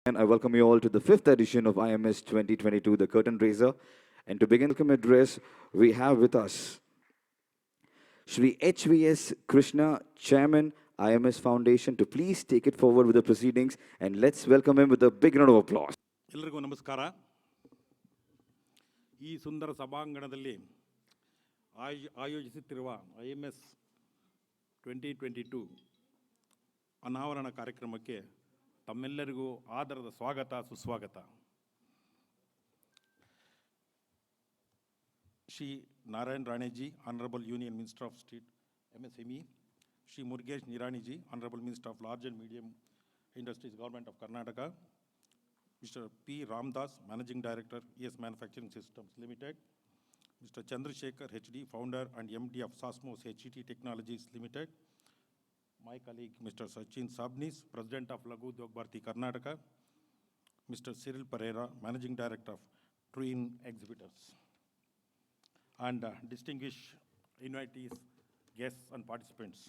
And I welcome you all to the fifth edition of IMS 2022, the Curtain Raiser. And to begin the welcome address, we have with us Shri HVS Krishna, Chairman, IMS Foundation, to please take it forward with the proceedings. And let's welcome him with a big round of applause. ಎಲ್ಲರಿಗೂ ನಮಸ್ಕಾರ. ಈ ಸುಂದರ ಸಭಾಂಗಣದಲ್ಲಿ ಆಯೋಜಿಸುತ್ತಿರುವ IMS 2022 ಅನಾವರಣ ಕಾರ್ಯಕ್ರಮಕ್ಕೆ ತಮ್ಮೆಲ್ಲರಿಗೂ ಆದರದ ಸ್ವಾಗತ ಸುಸ್ವಾಗತ. Shri Narayan Rane ji, Honorable Union Minister of State MSME, Shri Murugesh Nirani ji, Honorable Minister of Large and Medium Industries, Government of Karnataka, Mr. P. Ramadas, Managing Director, ES Manufacturing Systems Ltd, Mr. Chandrashekar HG, Founder and MD of SASMOS HG Technologies Ltd, my colleague Mr. Sachin Sabnis, President of Lagu Udyog Bharati Karnataka, Mr. Cyril Pereira, Managing Director of Twin Exhibitors, and distinguished invitees, guests and participants.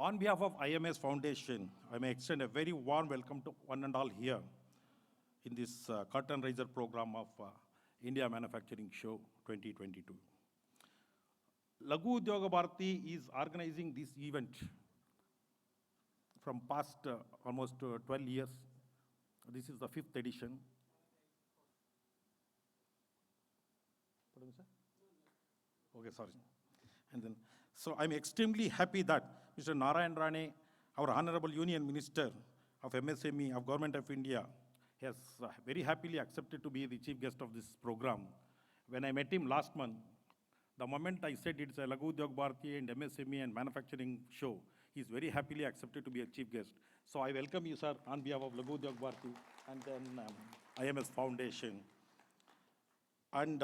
On behalf of IMS Foundation, I may extend a very warm welcome to one and all here in this curtain raiser program of India Manufacturing Show 2022. Lagu Udyog Bharati is organizing this event from past almost 12 years. This is the fifth edition. Okay, sorry. And then, so I'm extremely happy that Mr. Narayan Rane, our Honorable Union Minister of MSME of Government of India, has very happily accepted to be the chief guest of this program. When I met him last month, the moment I said it's a Lagu Udyog Bharati and MSME and manufacturing show, he's very happily accepted to be a chief guest. So I welcome you, sir, on behalf of Lagu Udyog Bharati and then IMS Foundation. And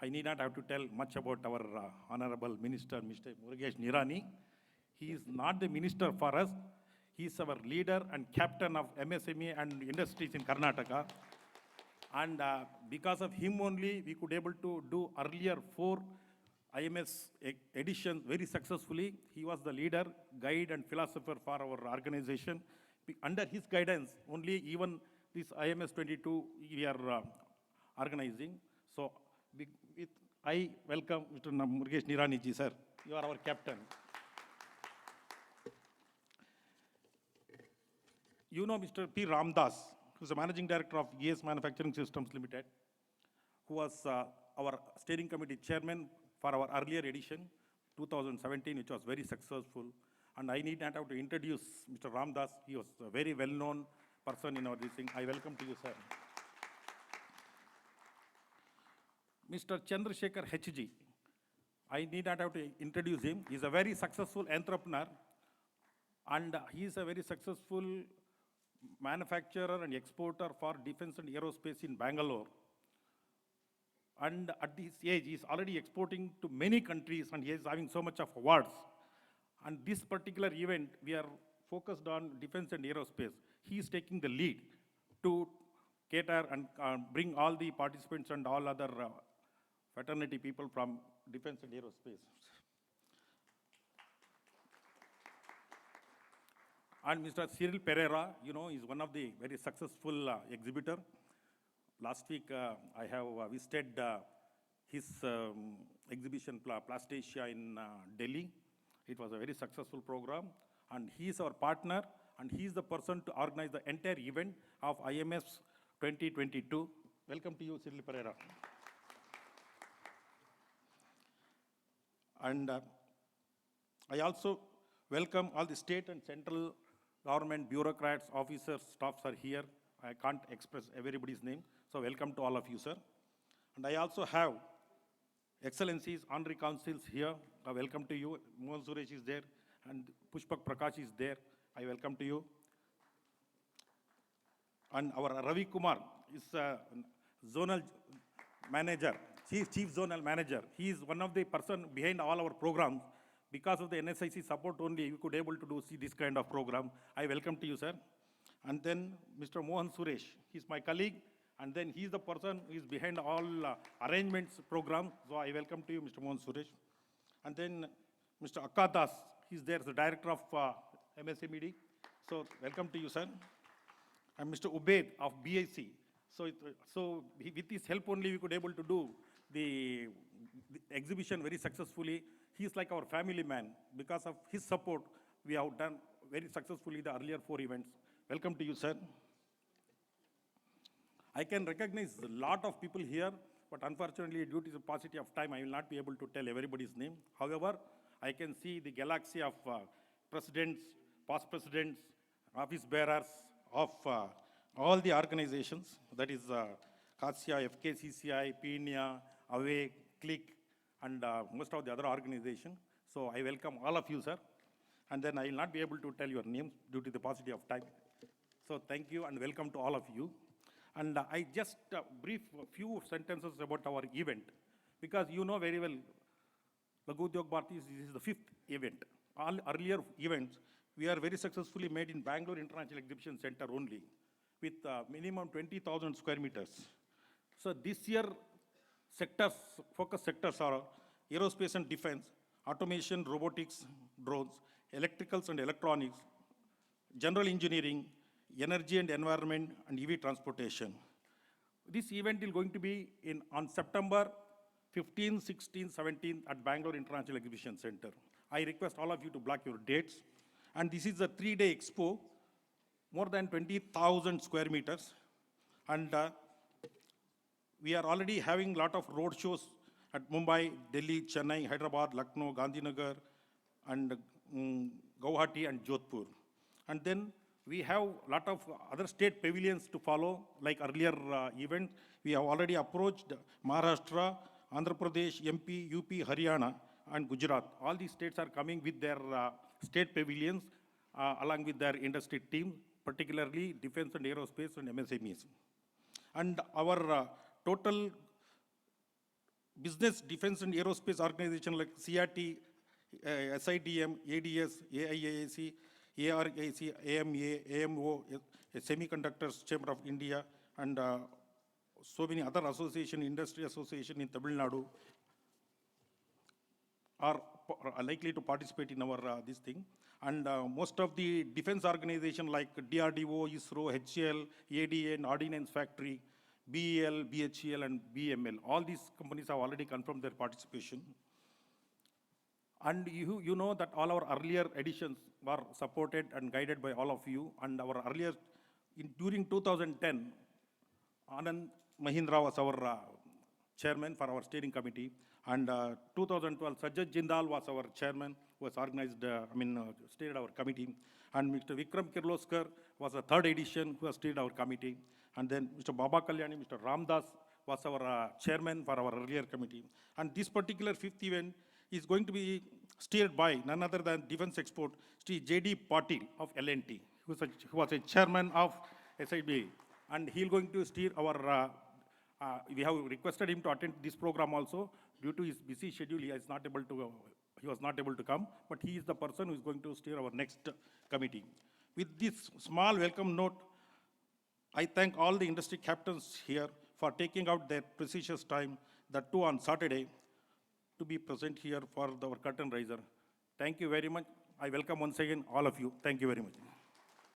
I need not have to tell much about our Honorable Minister, Mr. Murugesh Nirani. He is not the minister for us. He is our leader and captain of MSME and industries in Karnataka. And because of him only, we could able to do earlier 4 IMS editions very successfully. He was the leader, guide and philosopher for our organization. Under his guidance, only even this IMS 22 we are organizing. So I welcome Mr. Murugesh Nirani ji, sir. You are our captain. You know Mr. P. Ramadas, who is the Managing Director of ES Manufacturing Systems Ltd, who was our steering committee chairman for our earlier edition, 2017, which was very successful. And I need not have to introduce Mr. Ramadas. He was a very well-known person in our this thing. I welcome to you, sir. Mr. Chandrashekar HG, I need not have to introduce him. He is a very successful entrepreneur and he is a very successful manufacturer and exporter for defense and aerospace in Bangalore. And at this age, he is already exporting to many countries and he is having so much of awards. And this particular event, we are focused on defense and aerospace. He is taking the lead to cater and bring all the participants and all other fraternity people from defense and aerospace. And Mr. Cyril Pereira, you know, is one of the very successful exhibitor. Last week, I have visited his exhibition, Plastasia in Delhi. It was a very successful program. And he is our partner, and he is the person to organize the entire event of IMS 2022. Welcome to you, Cyril Pereira. And I also welcome all the state and central government bureaucrats, officers, staffs are here. I can't express everybody's name. So welcome to all of you, sir. And I also have excellencies, honorary councils here. Welcome to you. Mohan Suresh is there and Pushpak Prakash is there. I welcome to you. And our Ravi Kumar is zonal manager, chief zonal manager. He is one of the person behind all our programs. Because of the NSIC support only, we could able to see this kind of program. I welcome to you, sir. And then Mr. Mohan Suresh, he's my colleague, and then he's the person who is behind all arrangements program. So I welcome to you, Mr. Mohan Suresh. And then Mr. Akadas, he's there as the director of MSMED. So welcome to you, sir. I'm Mr. Ubaid of BIC. With his help only we could able to do the exhibition very successfully. He is like our family man. Because of his support, we have done very successfully the earlier 4 events. Welcome to you, sir. I can recognize a lot of people here, but unfortunately, due to the paucity of time, I will not be able to tell everybody's name. However, I can see the galaxy of presidents, past presidents, office bearers of all the organizations, that is CASIA, FKCCI, PINIA, AWAKE, CLIck, and most of the other organizations. So I welcome all of you, sir. And then I will not be able to tell your names due to the paucity of time. So thank you and welcome to all of you. And I just brief a few sentences about our event, because you know very well, Laghu Udyog Bharati, this is the 5th event. All earlier events, we are very successfully made in Bangalore International Exhibition Center only, with minimum 20,000 square meters. So this year, focus sectors are aerospace and defense, automation, robotics, drones, electricals and electronics, general engineering, energy and environment, and EV transportation. This event is going to be on September 15, 16, 17 at Bangalore International Exhibition Center. I request all of you to block your dates. And this is a 3-day expo, more than 20,000 square meters. And we are already having a lot of road shows at Mumbai, Delhi, Chennai, Hyderabad, Lucknow, Gandhinagar, and Guwahati and Jodhpur. And then we have a lot of other state pavilions to follow, like earlier events. We have already approached Maharashtra, Andhra Pradesh, MP, UP, Haryana, and Gujarat. All these states are coming with their state pavilions along with their industry team, particularly defense and aerospace and MSMEs. And our total business defense and aerospace organization like CRT, SIDM, ADS, AIAC, ARAC, AMA, AMO, Semiconductors Chamber of India, and so many other association, industry association in Tamil Nadu are likely to participate in our this thing. And most of the defense organizations like DRDO, ISRO, HCL, ADA, and Ordnance Factory, BEL, BHEL, and BML, all these companies have already confirmed their participation. And you know that all our earlier editions were supported and guided by all of you. And our earlier, during 2010, Anand Mahindra was our chairman for our steering committee. And 2012, Sajjad Jindal was our chairman, who has organized, steered our committee. And Mr. Vikram Kirloskar was the 3rd edition, who has steered our committee. And then Mr. Baba Kalyani, Mr. Ramadas was our chairman for our earlier committee. And this particular 5th event is going to be steered by none other than Defense Export, Shri J.D. Patil of L&T, who was a chairman of SIB. And he's going to steer our, we have requested him to attend this program also. Due to his busy schedule, he was not able to come, but he is the person who is going to steer our next committee. With this small welcome note, I thank all the industry captains here for taking out their precious time, that too on Saturday, to be present here for our curtain raiser. Thank you very much. I welcome once again all of you. Thank you very much.